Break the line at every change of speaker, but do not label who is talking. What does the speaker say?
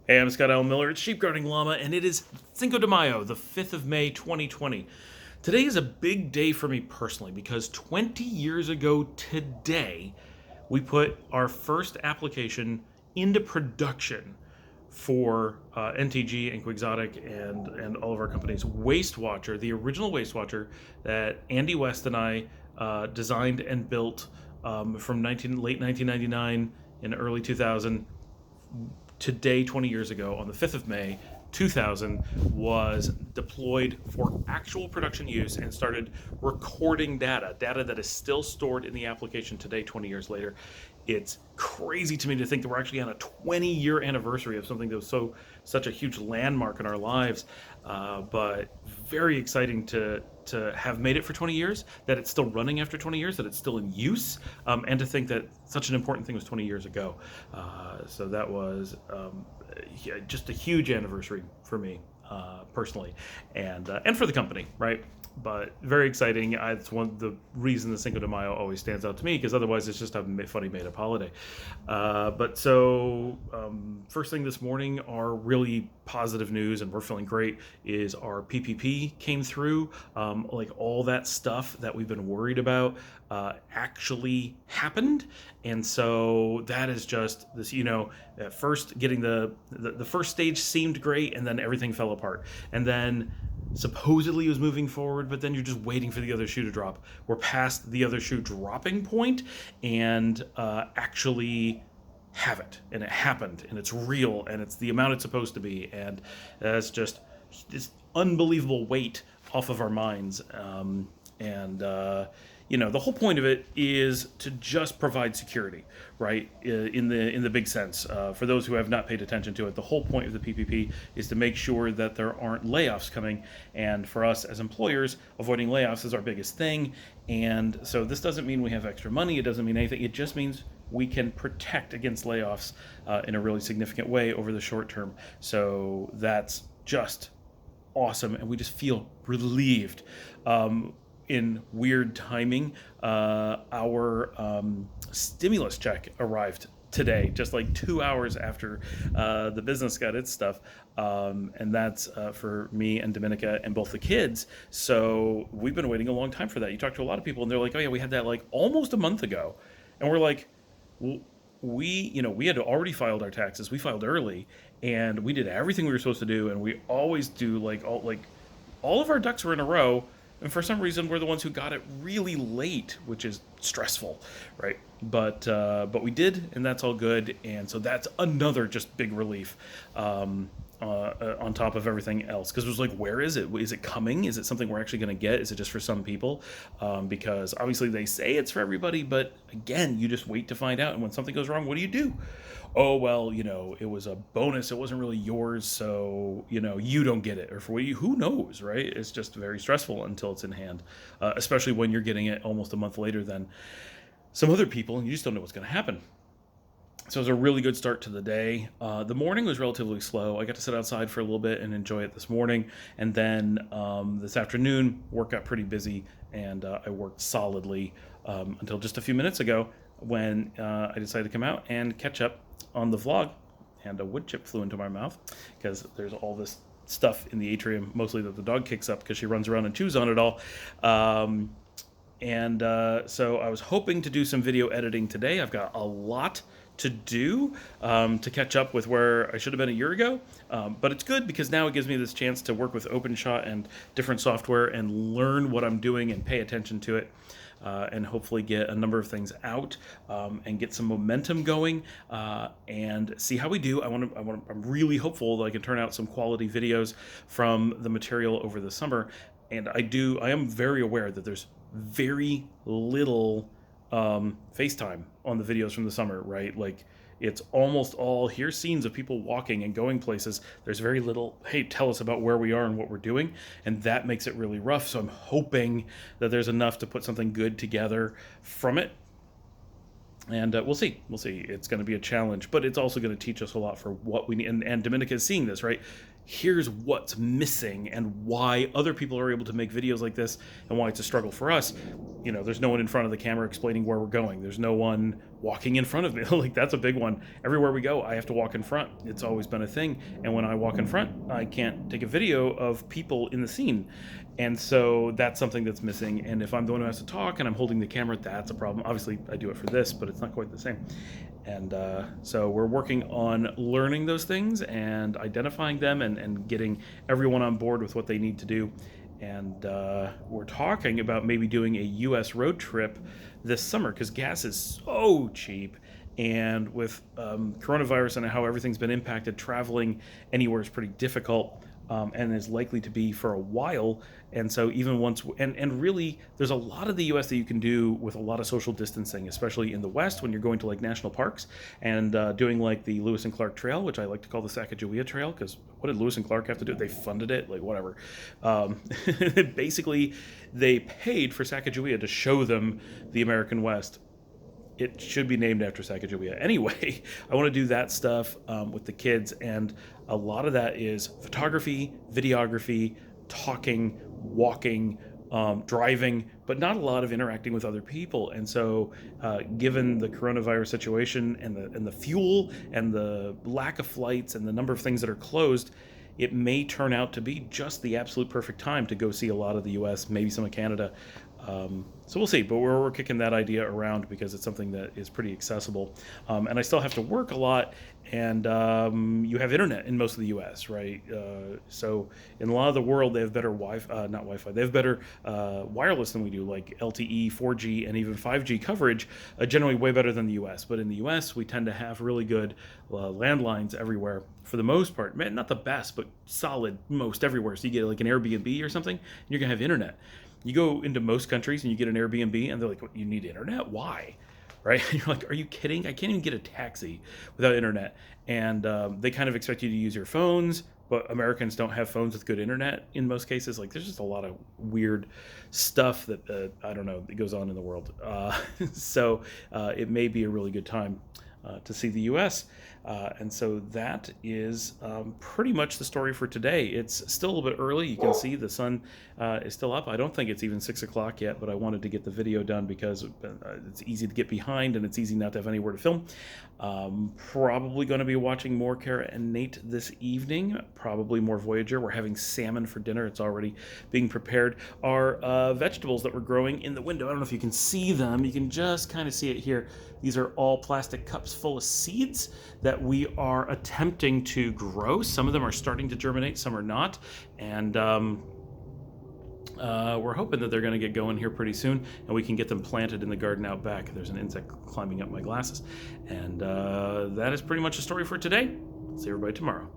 Hey, I'm Scott L. Miller. It's Sheep Guarding Llama, and it is Cinco de Mayo, the 5th of May, 2020. Today is a big day for me personally because 20 years ago today, we put our first application into production for NTG and Quixotic and all of our companies. WasteWatcher, the original WasteWatcher that Andy West and I designed and built from late 1999 and early 2000. Today, 20 years ago, on the 5th of May, 2000, was deployed for actual production use and started recording data that is still stored in the application today, 20 years later. It's crazy to me to think that we're actually on a 20-year anniversary of something that was such a huge landmark in our lives, but very exciting to have made it for 20 years, that it's still running after 20 years, that it's still in use, and to think that such an important thing was 20 years ago. So that was just a huge anniversary for me personally, and for the company, right? But very exciting. It's one the reason the Cinco de Mayo always stands out to me, because otherwise it's just a funny made up holiday. First thing this morning, our really positive news, and we're feeling great, is our PPP came through. Like all that stuff that we've been worried about actually happened, and so that is just this. At first getting the first stage seemed great, and then everything fell apart, and then supposedly it was moving forward, but then you're just waiting for the other shoe to drop. We're past the other shoe dropping point, and actually have it, and it happened, and it's real, and it's the amount it's supposed to be, and that's just this unbelievable weight off of our minds. The whole point of it is to just provide security, right? In the big sense, for those who have not paid attention to it, the whole point of the PPP is to make sure that there aren't layoffs coming. And for us as employers, avoiding layoffs is our biggest thing. And so this doesn't mean we have extra money. It doesn't mean anything. It just means we can protect against layoffs in a really significant way over the short term. So that's just awesome, and we just feel relieved. In weird timing, our stimulus check arrived today, just like 2 hours after the business got its stuff, and that's for me and Dominica and both the kids. So we've been waiting a long time for that. You talk to a lot of people, and they're like, "Oh yeah, we had that like almost a month ago," and we're like, well, we had already filed our taxes. We filed early, and we did everything we were supposed to do, and we always do all of our ducks were in a row, and for some reason we're the ones who got it really late, which is stressful, right? But we did, and that's all good, and so that's another just big relief. On top of everything else, because it was like, where is it? Is it coming? Is it something we're actually going to get? Is it just for some people? Because obviously they say it's for everybody, but again, you just wait to find out. And when something goes wrong, what do? Oh well, it was a bonus. It wasn't really yours, so you don't get it. Or for you, who knows, right? It's just very stressful until it's in hand, especially when you're getting it almost a month later than some other people, and you just don't know what's going to happen. So it was a really good start to the day. The morning was relatively slow. I got to sit outside for a little bit and enjoy it this morning. And then this afternoon, work got pretty busy, and I worked solidly until just a few minutes ago when I decided to come out and catch up on the vlog. And a wood chip flew into my mouth because there's all this stuff in the atrium, mostly that the dog kicks up because she runs around and chews on it all. So I was hoping to do some video editing today. I've got a lot to do to catch up with where I should have been a year ago. But it's good because now it gives me this chance to work with OpenShot and different software and learn what I'm doing and pay attention to it. And hopefully get a number of things out and get some momentum going and see how we do. I'm really hopeful that I can turn out some quality videos from the material over the summer. And I am very aware that there's very little FaceTime on the videos from the summer, right? Like, it's almost all, here's scenes of people walking and going places. There's very little, hey, tell us about where we are and what we're doing. And that makes it really rough. So I'm hoping that there's enough to put something good together from it. And we'll see. It's going to be a challenge, but it's also going to teach us a lot for what we need. And Dominica is seeing this, right? here's what's missing and why other people are able to make videos like this and why it's a struggle for us. There's no one in front of the camera explaining where we're going. There's no one walking in front of me. Like, that's a big one. Everywhere we go, I have to walk in front. It's always been a thing. And when I walk in front, I can't take a video of people in the scene. And so that's something that's missing. And if I'm the one who has to talk and I'm holding the camera, that's a problem. Obviously, I do it for this, but it's not quite the same. And so we're working on learning those things and identifying them and getting everyone on board with what they need to do. And we're talking about maybe doing a U.S. road trip this summer because gas is so cheap. And with coronavirus and how everything's been impacted, traveling anywhere is pretty difficult. And is likely to be for a while. And so even once, and really, there's a lot of the U.S. that you can do with a lot of social distancing, especially in the West when you're going to like national parks and doing like the Lewis and Clark Trail, which I like to call the Sacagawea Trail, because what did Lewis and Clark have to do? They funded it, like whatever. Basically, they paid for Sacagawea to show them the American West. It should be named after Sacagawea. Anyway, I want to do that stuff with the kids, and a lot of that is photography, videography, talking, walking, driving, but not a lot of interacting with other people. And so, given the coronavirus situation and the fuel and the lack of flights and the number of things that are closed, it may turn out to be just the absolute perfect time to go see a lot of the U.S., maybe some of Canada. So we'll see, but we're kicking that idea around because it's something that is pretty accessible. And I still have to work a lot, and you have internet in most of the U.S., right? So in a lot of the world, they have better not Wi-Fi, they have better wireless than we do, like LTE, 4G, and even 5G coverage, generally way better than the U.S. But in the U.S., we tend to have really good landlines everywhere for the most part. Man, not the best, but solid most everywhere. So you get like an Airbnb or something, and you're going to have internet. You go into most countries and you get an Airbnb and they're like, what, you need internet? Why? Right? And you're like, are you kidding? I can't even get a taxi without internet. And they kind of expect you to use your phones, but Americans don't have phones with good internet in most cases. Like, there's just a lot of weird stuff that, I don't know, that goes on in the world. So it may be a really good time to see the U.S. And so that is pretty much the story for today. It's still a little bit early. You can see the sun is still up. I don't think it's even 6 o'clock yet, but I wanted to get the video done because it's easy to get behind and it's easy not to have anywhere to film. Probably going to be watching more Kara and Nate this evening, probably more Voyager. We're having salmon for dinner. It's already being prepared. Our vegetables that we're growing in the window, I don't know if you can see them. You can just kind of see it here. These are all plastic cups full of seeds that we are attempting to grow. Some of them are starting to germinate, some are not. And we're hoping that they're going to get going here pretty soon and we can get them planted in the garden out back. There's an insect climbing up my glasses. And that is pretty much the story for today. See everybody tomorrow.